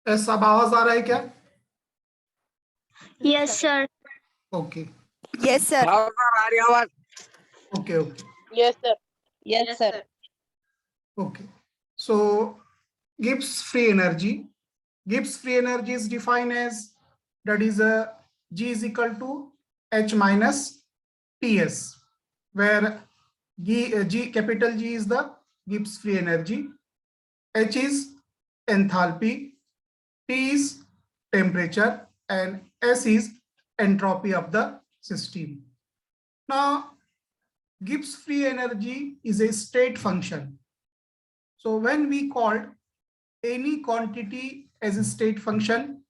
ऐसा आवाज आ रहा है क्या? Yes, sir. Okay Yes, sir. Okay okay Yes, sir. Yes, sir. Okay. So Gibbs free energy. Gibbs free energy is defined as that is a G is equal to H minus Ts, where capital G is the Gibbs free energy, H is enthalpy, T is temperature, and S is entropy of the system. Now, Gibbs free energy is a state function. So when we called any quantity as a state function,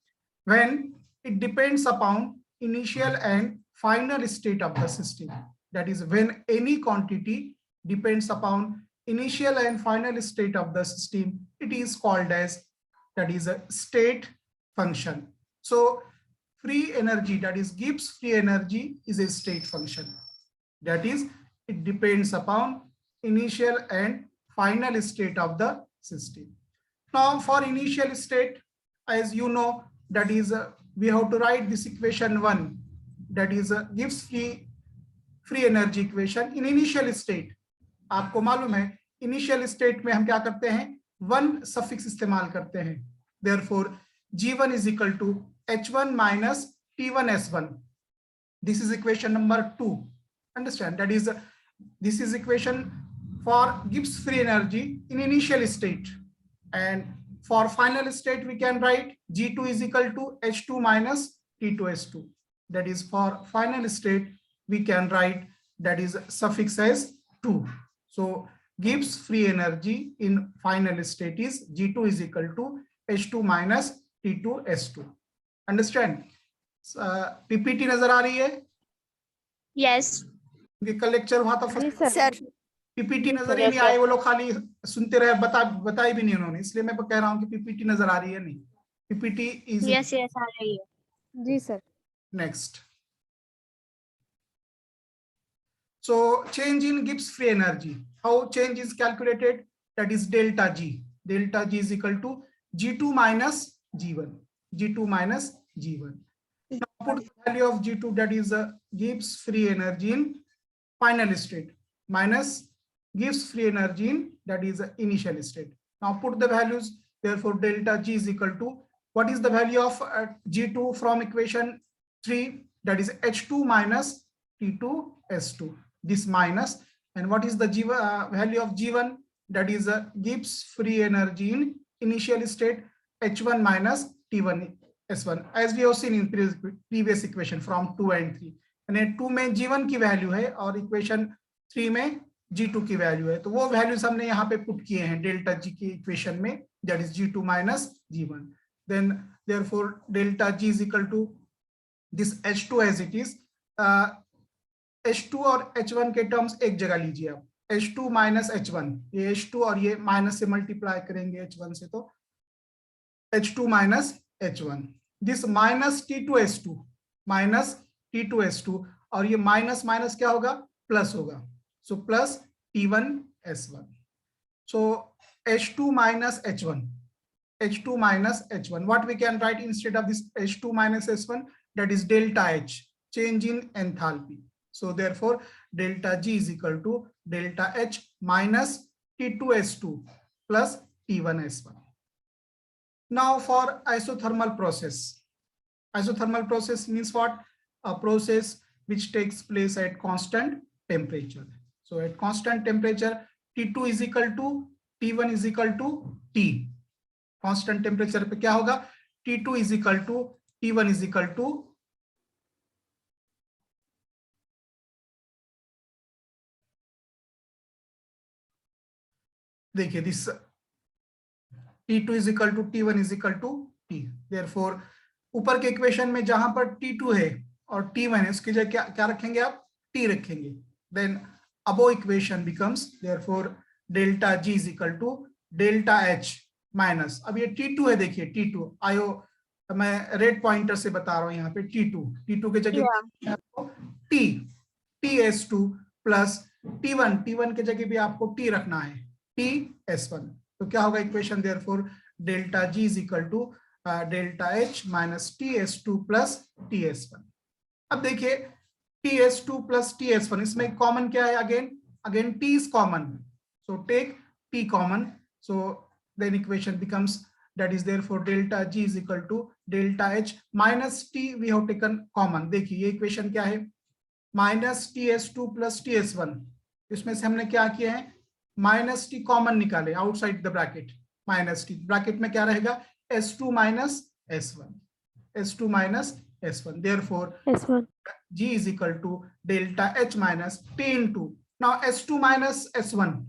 when it depends upon initial and final state of the system. That is, when any quantity depends upon initial and final state of the system, it is called as, that is, a state function. So free energy, that is Gibbs free energy, is a state function. That is, it depends upon initial and final state of the system. Now for initial state, as you know, that is we have to write this equation 1, that is Gibbs free energy equation in initial state. आपको मालूम है initial state में हम क्या करते हैं, 1 suffix इस्तेमाल करते हैं. Therefore G1 is equal to H1 minus T1 S1. This is equation number 2. Understand? That is this is equation for Gibbs free energy in initial state. And for final state, we can write G2 is equal to H2 minus T2S2. That is for final state, we can write that is suffix as 2. So Gibbs free energy in final state is G2 is equal to H2 minus T2S2. Understand? PPT नजर आ रही है? Yes. कल lecture हुआ था Sir. PPT नजर ही नहीं आए, वो लोग खाली सुनते रहे, बताई भी नहीं उन्होंने, इसलिए मैं कह रहा हूँ कि पीपीटी नजर आ रही है. नहीं, पीपीटी इज Yes, yes, आ रही है. जी sir. Next. So change in Gibbs free energy, how change is calculated, that is delta G. Delta G is equal to G2 minus G1. G2 minus G1. Now put the value of G2, that is Gibbs free energy in final state, minus Gibbs free energy in, that is initial state. Now put the values, therefore delta G is equal to, what is the value of G2 from equation 3, that is H2 minus T2S2. This minus, and what is the value of G1, that is Gibbs free energy in initial state, H1 minus T1 S1, as we have seen in previous equation from 2 and 3. and 2 में G1 की value है और equation 3 में G2 की value है, तो वो values हमने यहाँ पे पुट किए हैं डेल्टा G की इक्वेशन में, that is G2 minus G1. Then therefore delta G is equal to this H2 as it is. H2 और H1 के टर्म्स एक जगह लीजिए आप, H2 minus H1, ये H2 और ये माइनस से मल्टीप्लाई करेंगे H1 से, तो H2 minus H1, this minus T2S2 minus T2S2, और ये माइनस माइनस क्या होगा, प्लस होगा, so plus T1S1. So H2 minus H1, H2 minus H1, what we can write instead of this H2 minus H1, that is delta H, change in enthalpy. So therefore delta G is equal to delta H minus T2S2 plus T1S1. Now for isothermal process. Isothermal process means what? A process which takes place at constant temperature. So at constant temperature, T2 is equal to T1 is equal to T. Constant temperature पे क्या होगा? T2 is equal to T1 is equal to देखिए this T2 is equal to T1 is equal to T. Therefore ऊपर के equation में जहां पर T2 है और T1 है उसकी जगह क्या रखेंगे आप? T रखेंगे. Then above equation becomes therefore delta G is equal to delta H minus, अब ये T2 है, देखिए T2 आयो, मैं रेड पॉइंटर से बता रहा हूं यहाँ पे T2 के जगह TS2 प्लस T1 के जगह भी आपको T रखना है, TS1. तो क्या होगा equation, therefore delta G is equal to delta H minus TS2 plus TS1। अब देखिए TS2 प्लस TS1, इसमें कॉमन क्या है? Again T is common, so take T common, so then equation becomes, that is therefore delta G is equal to delta H minus T we have taken common। देखिए ये equation क्या है? Minus TS2 plus TS1, इसमें से हमने क्या किया है? माइनस टी कॉमन निकाले outside the bracket, minus T, bracket में क्या रहेगा? S2 minus S1, S2 minus S1, therefore S1. G is equal to delta H minus T into, now S2 minus S1,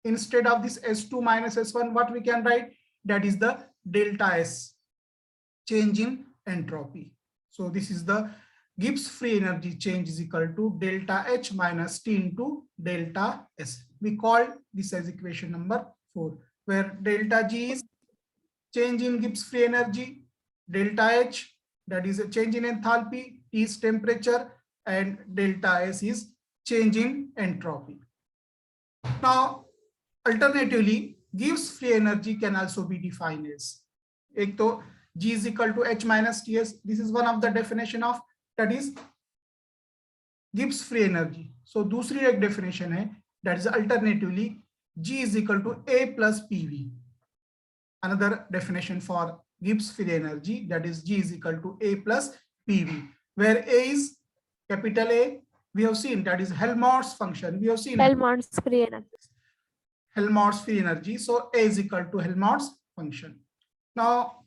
instead of this S2 minus S1, what we can write? That is the delta S, change in entropy. So this is the Gibbs free energy change is equal to delta H minus T into delta S. We call this as equation number 4, where delta G is change in Gibbs free energy, delta H, that is a change in enthalpy, T is temperature, and delta S is change in entropy. Now alternatively Gibbs free energy can also be defined as, एक तो G is equal to H minus TS, this is one of the definition of, that is Gibbs free energy. So दूसरी एक definition है, that is alternatively G is equal to A plus PV. Another definition for Gibbs free energy, that is G is equal to A plus PV, where A is capital A, we have seen, that is Helmholtz function, we have seen Helmholtz free energy. Helmholtz free energy, so A is equal to Helmholtz function. Now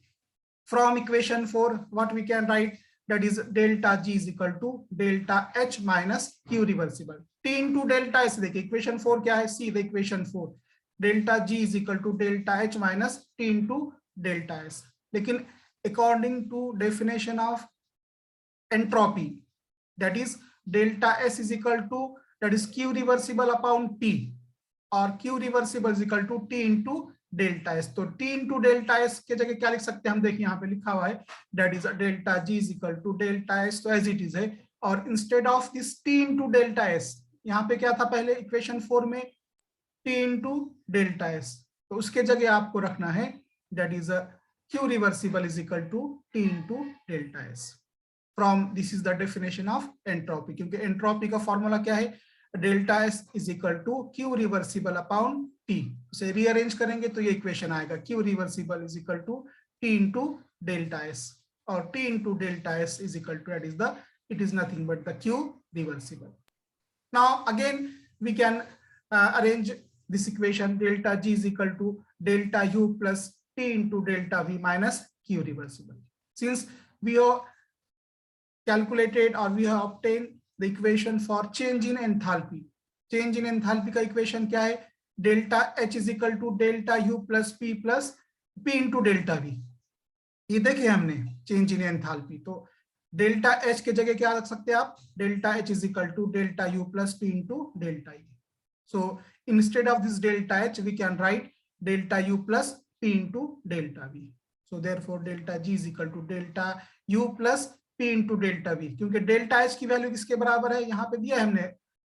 from equation 4 what we can write? That is delta G is equal to delta H minus Q reversible, T into delta S. देखिए equation 4 क्या है? See the equation 4, delta G is equal to delta H minus T into delta S. लेकिन according to definition of entropy, that is delta S is equal to, that is Q reversible upon T, और Q reversible is equal to T into delta S. तो T into delta S के जगह क्या लिख सकते हैं हम? देखिए यहाँ पे लिखा हुआ है, that is delta G is equal to delta S, तो एज इट इज है, और instead of this T into delta S, यहाँ पे क्या था पहले इक्वेशन 4 में? T इंटू डेल्टा एस, तो उसके जगह आपको रखना है that is Q reversible is equal to T into delta S. From this is the definition of entropy, क्योंकि एंट्रोपी का फॉर्मूला क्या है? Delta S is equal to Q reversible upon T, उसे रीअरेंज करेंगे तो ये इक्वेशन आएगा, Q reversible is equal to T into delta S, और T into delta S is equal to, that is the, it is nothing but the Q reversible. Now again we can arrange this equation, delta G is equal to delta U plus T into delta V minus Q reversible. Since we have calculated or we have obtained the equation for change in enthalpy, change in enthalpy का equation क्या है? delta H is equal to delta U plus P into delta V. ये देखे हमने change in enthalpy, तो delta H के जगह क्या रख सकते हैं आप? delta H is equal to delta U plus P into delta E. So instead of this delta H, we can write delta U plus P into delta V. So therefore delta G is equal to delta U plus P into delta V, क्योंकि delta H की value किसके बराबर है? यहाँ पे दिया है हमने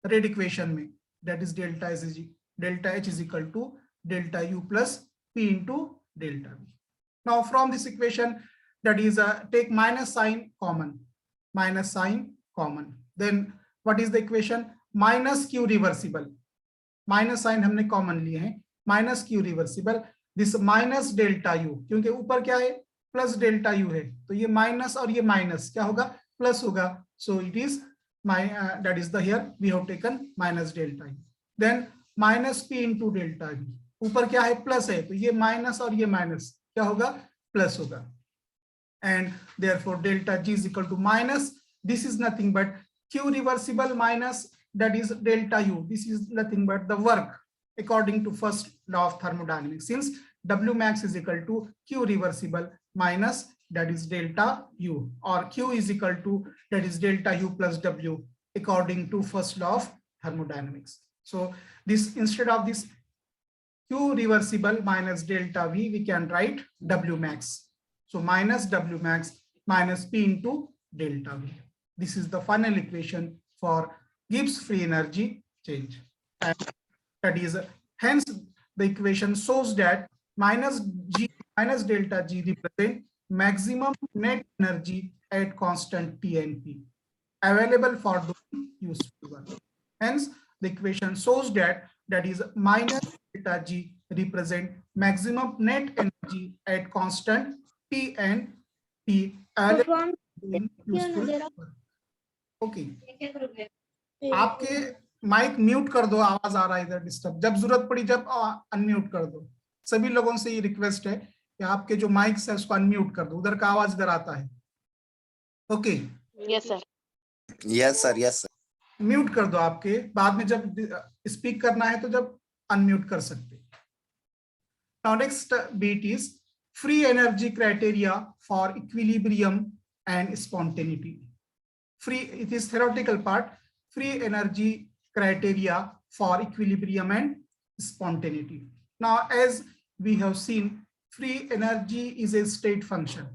रेड इक्वेशन में, that is delta H is equal to delta U plus P into delta V. Now from this equation, that is take minus sign common, then what is the equation? Minus Q reversible, minus sign हमने common लिए हैं, minus Q reversible, this minus delta U, क्योंकि ऊपर क्या है? Plus delta U है, तो ये माइनस और ये माइनस क्या होगा? प्लस होगा, so it is that is the here we have taken minus delta U, then minus P into delta V, ऊपर क्या है? प्लस है, तो ये माइनस और ये माइनस क्या होगा? प्लस होगा, and therefore delta G is equal to minus, this is nothing but Q reversible minus, that is delta U, this is nothing but the work according to first law of thermodynamics, since W max is equal to Q reversible minus that is delta U, or Q is equal to that is delta U plus W according to first law of thermodynamics. So this, instead of this Q reversible minus delta V, we can write W max, so minus W max minus P into delta V. This is the final equation for Gibbs free energy change, and that is hence the equation shows that minus G minus delta G represent maximum net energy at constant T and P available for doing useful work. Hence, the equation shows that is minus delta G represent maximum net energy at constant T and P available for doing useful work. Okay. आपके mic mute कर दो, आवाज आ रहा है इधर disturb, जब जरूरत पड़ी जब अनम्यूट कर दो। सभी लोगों से ये रिक्वेस्ट है कि आपके जो माइक्स है उसको अनम्यूट कर दो, उधर का आवाज इधर आता है। Okay Yes, sir. Yes, sir. Yes, sir. Mute कर दो, आपके बाद में जब स्पीक करना है तो जब अनम्यूट कर सकते। Now next bit is free energy criteria for equilibrium and spontaneity. It is theoretical part. Free energy criteria for equilibrium and spontaneity. Now, as we have seen, free energy is a state function.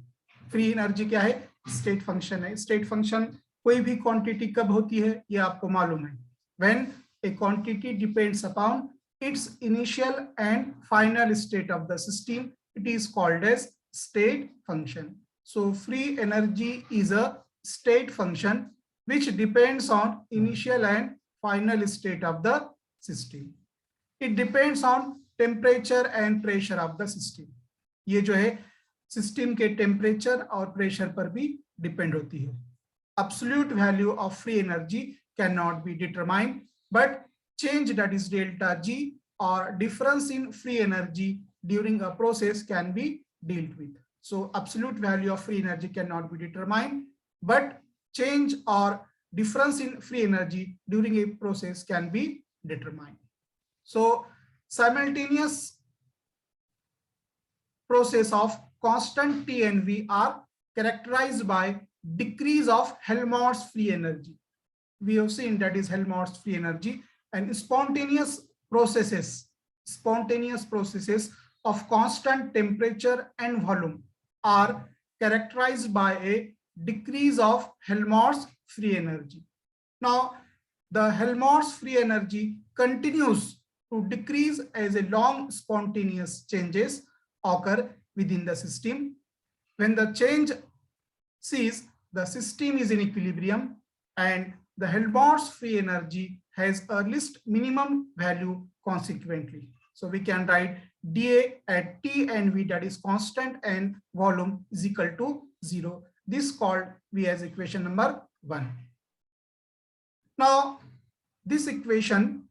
Free energy क्या है? State function है. State function कोई भी quantity कब होती है ये आपको मालूम है. When a quantity depends upon its initial and final state of the system, it is called as state function. So free energy is a state function which depends on initial and final state of the system. It depends on temperature and pressure of the system. ये जो है system के temperature और pressure पर भी depend होती है. Absolute value of free energy cannot be determined, but change, that is delta G, or difference in free energy during a process can be dealt with. So absolute value of free energy cannot be determined, but change or difference in free energy during a process can be determined. So simultaneous process of constant T and V are characterized by decrease of Helmholtz free energy. We have seen that is Helmholtz free energy, and spontaneous processes of constant temperature and volume are characterized by a decrease of Helmholtz free energy. Now, the Helmholtz free energy continues to decrease as a long spontaneous changes occur within the system. When the change ceases, the system is in equilibrium and the Helmholtz free energy has a least minimum value consequently. So we can write dA at T and V, that is constant, and volume is equal to 0. This called V as equation number 1. Now this equation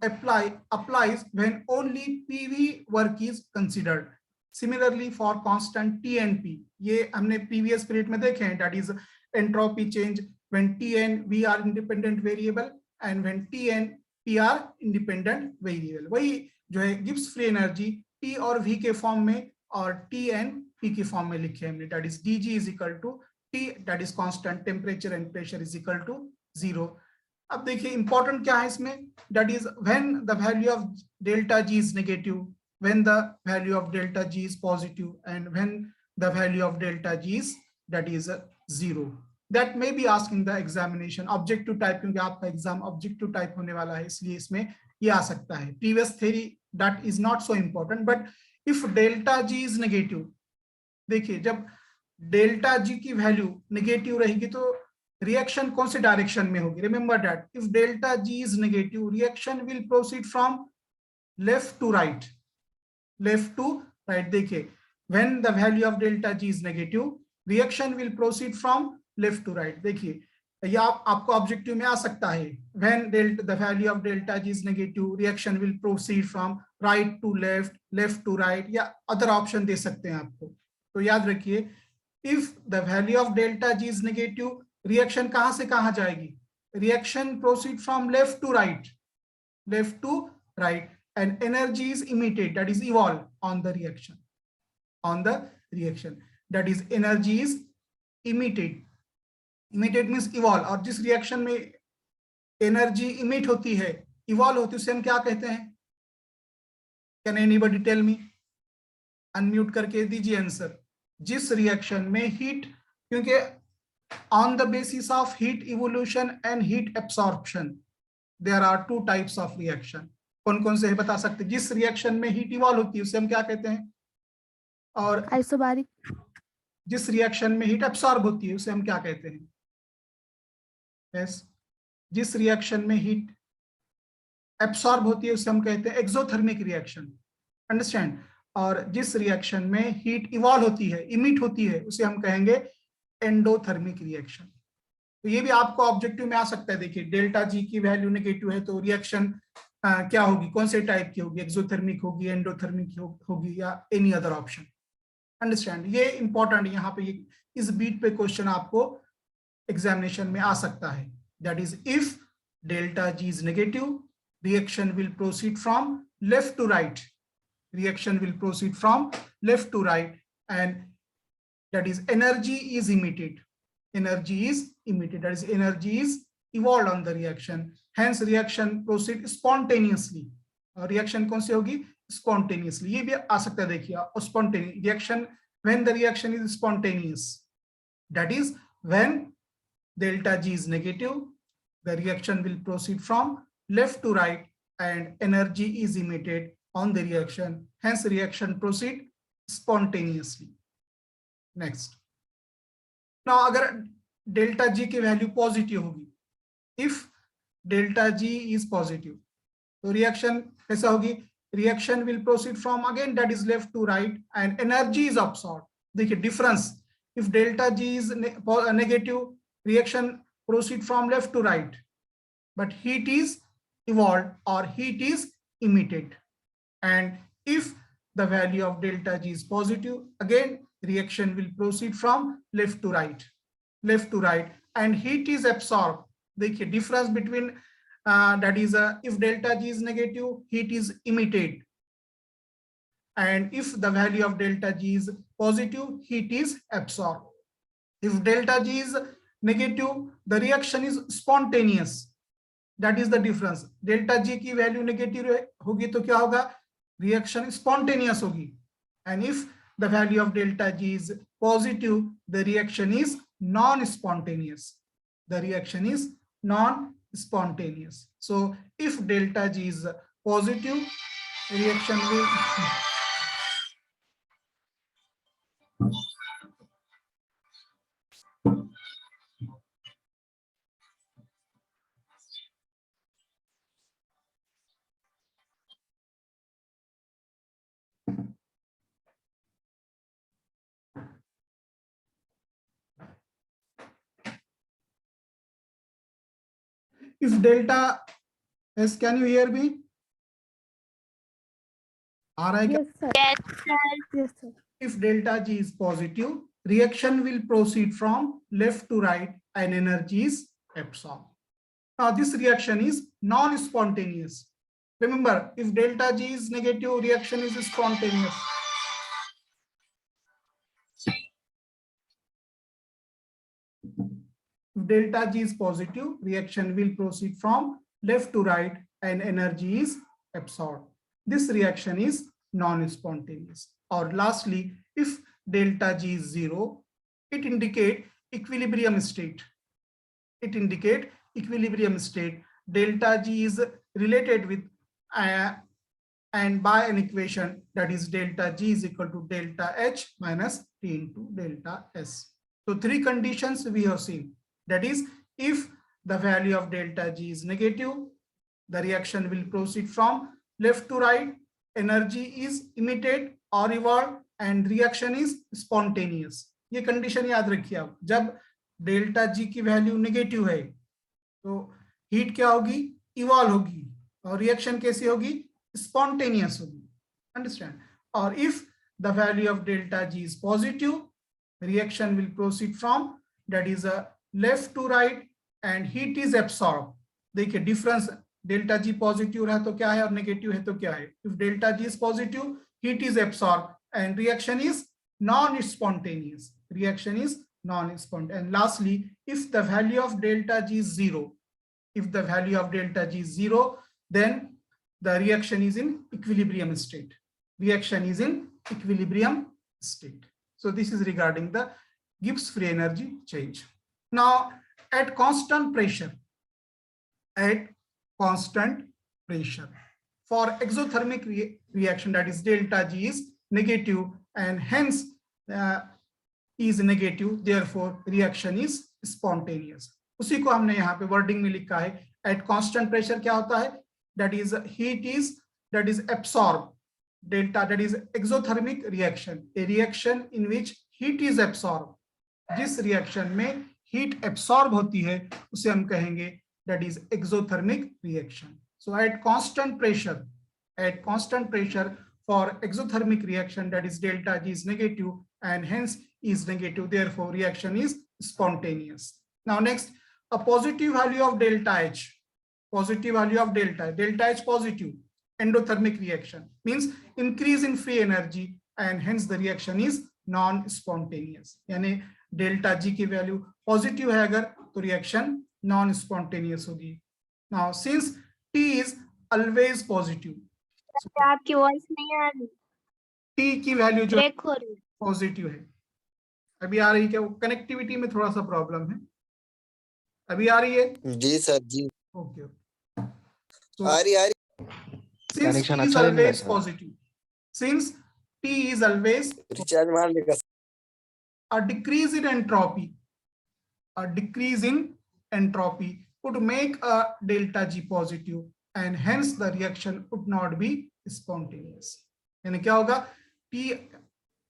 applies when only PV work is considered. Similarly for constant T and P, ये हमने previous period में देखे हैं, that is entropy change when T and V are independent variable and when T and P are independent variable. वही जो है Gibbs free energy T और V के फॉर्म में और T and P के फॉर्म में लिखे हमने, that is dG is equal to T, that is constant temperature and pressure is equal to 0. अब देखिए इंपॉर्टेंट क्या है इसमें, that is when the value of delta G is negative, when the value of delta G is positive, and when the value of delta G is that is 0. That may be asked in the examination. Objective type, क्योंकि आपका exam objective type होने वाला है इसलिए इसमें ये आ सकता है. Previous theory that is not so important, but if delta G is negative, देखिए जब डेल्टा G की वैल्यू नेगेटिव रहेगी तो रिएक्शन कौन से डायरेक्शन में होगी. Remember that if delta G is negative, reaction will proceed from left to right. Left to right. देखिए when the value of delta G is negative, reaction will proceed from left to right. देखिए या आपको objective में आ सकता है when the value of delta G is negative, reaction will proceed from right to left, left to right, या other option दे सकते हैं आपको. तो याद रखिए if the value of delta G is negative, reaction कहां से कहां जाएगी, reaction proceed from left to right, left to right, and energy is emitted, that is evolve on the reaction, that is energy is emitted. Emitted means evolve, और जिस reaction में energy emit होती है, evolve होती है, उसे हम क्या कहते हैं. Can anybody tell me? Unmute करके दीजिए आंसर. जिस रिएक्शन में हीट, क्योंकि on the basis of heat evolution and heat absorption there are two types of reaction. कौन कौन से है बता सकते? जिस रिएक्शन में हीट इवॉल्व होती है उसे हम क्या कहते हैं? और आइसोबारिक। जिस रिएक्शन में हीट एब्सॉर्ब होती है उसे हम क्या कहते हैं? यस, जिस रिएक्शन में हीट एब्सॉर्ब होती है उसे हम कहते हैं एक्सोथर्मिक रिएक्शन। अंडरस्टैंड? और जिस रिएक्शन में हीट इवॉल्व होती है, इमिट होती है, उसे हम कहेंगे एंडोथर्मिक रिएक्शन। तो ये भी आपको ऑब्जेक्टिव में आ सकता है। देखिए, डेल्टा जी की वैल्यू नेगेटिव है तो रिएक्शन क्या होगी, कौन से टाइप की होगी? एक्सोथर्मिक होगी, एंडोथर्मिक होगी, या एनी अदर ऑप्शन। अंडरस्टैंड? ये इंपॉर्टेंट, यहाँ पे इस बीट पे क्वेश्चन आपको एग्जामिनेशन में आ सकता है। That is if delta G is negative, reaction will proceed from left to right. Reaction will proceed from left to right, and that is energy is emitted. Energy is emitted. That is energy is evolved on the reaction. Hence reaction proceed spontaneously. Reaction कौन सी होगी? Spontaneously. ये भी आ सकता है, देखिए, spontaneous reaction. When the reaction is spontaneous, that is when delta G is negative, the reaction will proceed from left to right and energy is emitted on the reaction. Hence reaction proceed spontaneously. Next. Now अगर delta G की value positive होगी, if delta G is positive, तो reaction कैसा होगी? Reaction will proceed from, again that is left to right, and energy is absorbed. देखिए difference, if delta G is negative, reaction proceed from left to right, but heat is evolved or heat is emitted. And if the value of delta G is positive, again reaction will proceed from left to right, and heat is absorbed. देखिए difference between that is if delta G is negative, heat is emitted, and if the value of delta G is positive, heat is absorbed. If delta G is negative, the reaction is spontaneous. That is the difference. Delta G की value negative होगी तो क्या होगा? Reaction spontaneous होगी, and if the value of delta G is positive, the reaction is non spontaneous. The reaction is non spontaneous. So if delta G is positive, reaction will if delta s, can you hear me? आ रहा है क्या? Yes, sir. Yes, sir. Yes, sir. If delta G is positive, reaction will proceed from left to right and energy is absorbed. Now this reaction is non-spontaneous. Remember, if delta G is negative, reaction is spontaneous. If delta G is positive, reaction will proceed from left to right and energy is absorbed. This reaction is non-spontaneous. Or lastly, if delta G is 0, it indicates equilibrium state. It indicates equilibrium state. Delta G is related with and by an equation, that is delta G is equal to delta H minus T into delta S. So three conditions we have seen. That is, if the value of delta G is negative, the reaction will proceed from left to right, energy is emitted or evolved, and reaction is spontaneous. ये condition याद रखिए आप. जब delta G की value negative है तो heat क्या होगी? इवॉल्व होगी, और रिएक्शन कैसी होगी? स्पॉन्टेनियस होगी. अंडरस्टैंड? और if the value of delta G is positive, reaction will proceed from that is a left to right and heat is absorb. देखिए डिफरेंस, डेल्टा जी पॉजिटिव है तो क्या है और नेगेटिव है तो क्या है? If delta G is positive, heat is absorbed and reaction is non-spontaneous. Reaction is non-spontaneous. And lastly, if the value of delta G is 0, if the value of delta G is 0, then the reaction is in equilibrium state. Reaction is in equilibrium state. So this is regarding the Gibbs free energy change. Now at constant pressure, for exothermic reaction, that is delta G is negative and hence is negative, therefore reaction is spontaneous. उसी को हमने यहाँ पे wording में लिखा है at constant pressure क्या होता है, that is heat is absorbed, delta that is exothermic reaction, a reaction in which heat is absorbed. जिस रिएक्शन में हीट एब्सॉर्ब होती है उसे हम कहेंगे that is exothermic reaction. So at constant pressure for exothermic reaction, that is delta G is negative and hence is negative, therefore reaction is spontaneous. Now next, a positive value of delta H, delta H positive, endothermic reaction means increase in free energy and hence the reaction is non-spontaneous. यानी delta G की value positive है अगर तो reaction non spontaneous होगी. Now since T is always positive, आपकी voice नहीं आ रही, T की वैल्यू जो ब्रेक हो रही है. पॉजिटिव है. अभी आ रही है क्या? कनेक्टिविटी में थोड़ा सा प्रॉब्लम है. अभी आ रही है? जी सर जी. ओके. आ रही since T is always positive, since T is always, recharge मार लेगा. a decrease in entropy would make a delta G positive and hence the reaction would not be spontaneous. यानी क्या होगा? T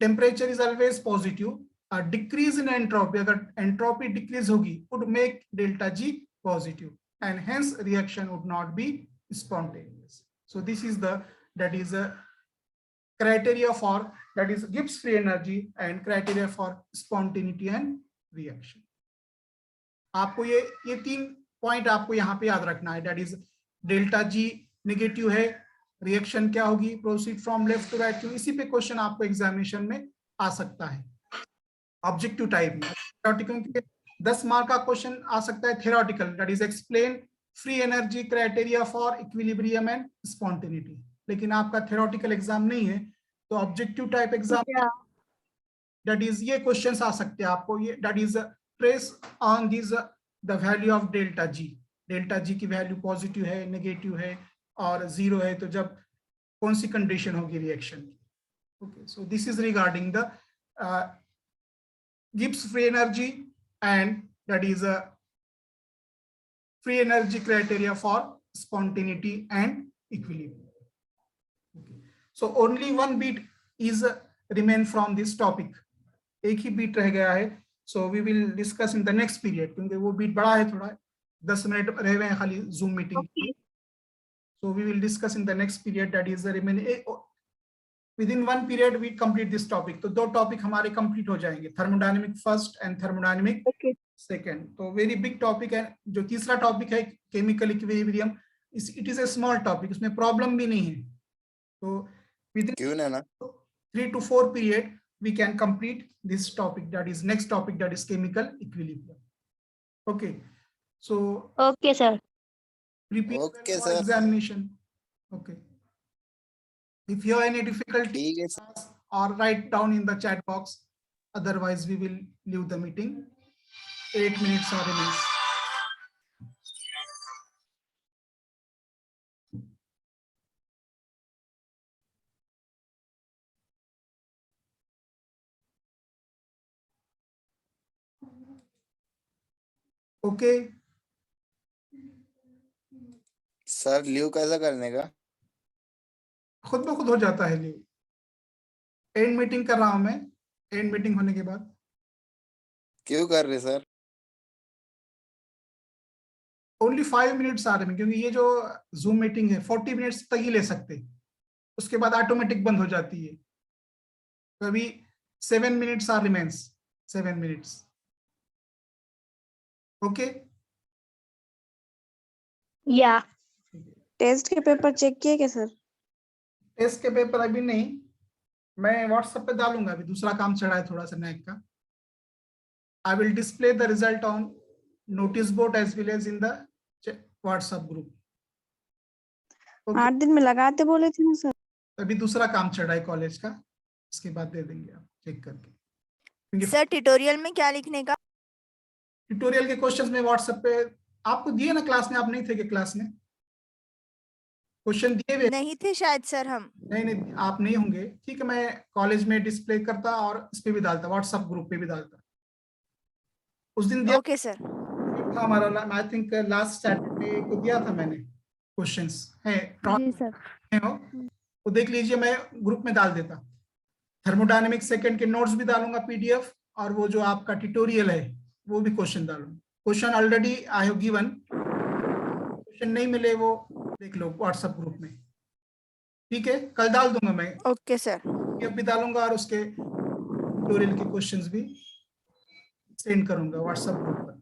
temperature is always positive, a decrease in entropy, अगर entropy decrease होगी would make delta G positive and hence reaction would not be spontaneous. So this is that is a criteria for, that is Gibbs free energy and criteria for spontaneity and reaction. आपको ये तीन point आपको यहाँ पे याद रखना है. that is delta G negative है, रिएक्शन क्या होगी, proceed from left to right. इसी पे क्वेश्चन आपको एग्जामिनेशन में आ सकता है ऑब्जेक्टिव टाइप में. थ्योरेटिकल के 10 मार्क का क्वेश्चन आ सकता है theoretical, that is explain free energy criteria for equilibrium and spontaneity. लेकिन आपका थ्योरेटिकल एग्जाम नहीं है तो objective type exam that is ये क्वेश्चंस आ सकते हैं आपको. ये that is trace on this the value of delta जी की वैल्यू पॉजिटिव है, नेगेटिव है और जीरो है तो जब कौन सी कंडीशन होगी रिएक्शन की. Okay, so this is regarding the Gibbs free energy and that is free energy criteria for spontaneity and equilibrium. So only one bit is remain from this topic. एक ही beat रह गया है. So we will discuss in the next period क्योंकि वो beat बड़ा है थोड़ा. 10 minute रह गए हैं खाली zoom meeting. So we will discuss in the next period, that is the remaining. Within one period we complete this topic. तो 2 टॉपिक हमारे कंप्लीट हो जाएंगे, thermodynamic first and thermodynamic second. तो वेरी बिग टॉपिक है. जो तीसरा topic है chemical equilibrium, it is a small topic, उसमें प्रॉब्लम भी नहीं है. तो within 3 to 4 period we can complete this topic, that is next topic, that is chemical equilibrium. Okay, so Okay sir. prepare Okay, for sir. examination. Okay, if you have any difficulty ठीक है sir. or write down in the chat box, otherwise we will leave the meeting. 8 minutes or remains. Okay sir leave कैसा करने का? खुद ब खुद हो जाता है लीव. एंड मीटिंग कर रहा हूं मैं, एंड मीटिंग होने के बाद. क्यों कर रहे सर? ओनली 5 मिनट्स आ रहे हैं क्योंकि ये जो जूम मीटिंग है 40 मिनट्स तक ही ले सकते, उसके बाद ऑटोमेटिक बंद हो जाती है. तो अभी 7 minutes are remains, 7 minutes. Okay, या टेस्ट के पेपर चेक किए क्या सर? टेस्ट के पेपर अभी नहीं, मैं व्हाट्सएप पे डालूंगा. अभी दूसरा काम चढ़ा है थोड़ा सा नैक का. I will display the result on notice board as well as in the WhatsApp group. 8 दिन में लगाते बोले थे ना सर. अभी दूसरा काम चढ़ा है कॉलेज का, इसके बाद दे देंगे आप चेक करके. सर ट्यूटोरियल में क्या लिखने का? ट्यूटोरियल के क्वेश्चंस में व्हाट्सएप पे आपको दिए ना क्लास में, आप नहीं थे कि क्लास में? क्वेश्चन दिए हुए नहीं थे शायद सर हम। नहीं आप नहीं होंगे, ठीक है, मैं कॉलेज में डिस्प्ले करता और इस पे भी डालता, व्हाट्सएप ग्रुप पे भी डालता। उस दिन दिया ओके सर। था हमारा, आई थिंक लास्ट सैटरडे को दिया था मैंने, क्वेश्चंस है जी सर। हो तो देख लीजिए, मैं ग्रुप में डाल देता। थर्मोडायनेमिक सेकंड के नोट्स भी डालूंगा पीडीएफ, और वो जो आपका ट्यूटोरियल है वो भी क्वेश्चन डालूंगा। Question already I have given, question नहीं मिले वो देख लो व्हाट्सएप ग्रुप में, ठीक है, कल डाल दूंगा मैं, ओके सर। पीडीएफ भी डालूंगा और उसके ट्यूटोरियल के क्वेश्चंस भी सेंड करूंगा व्हाट्सएप ग्रुप पर।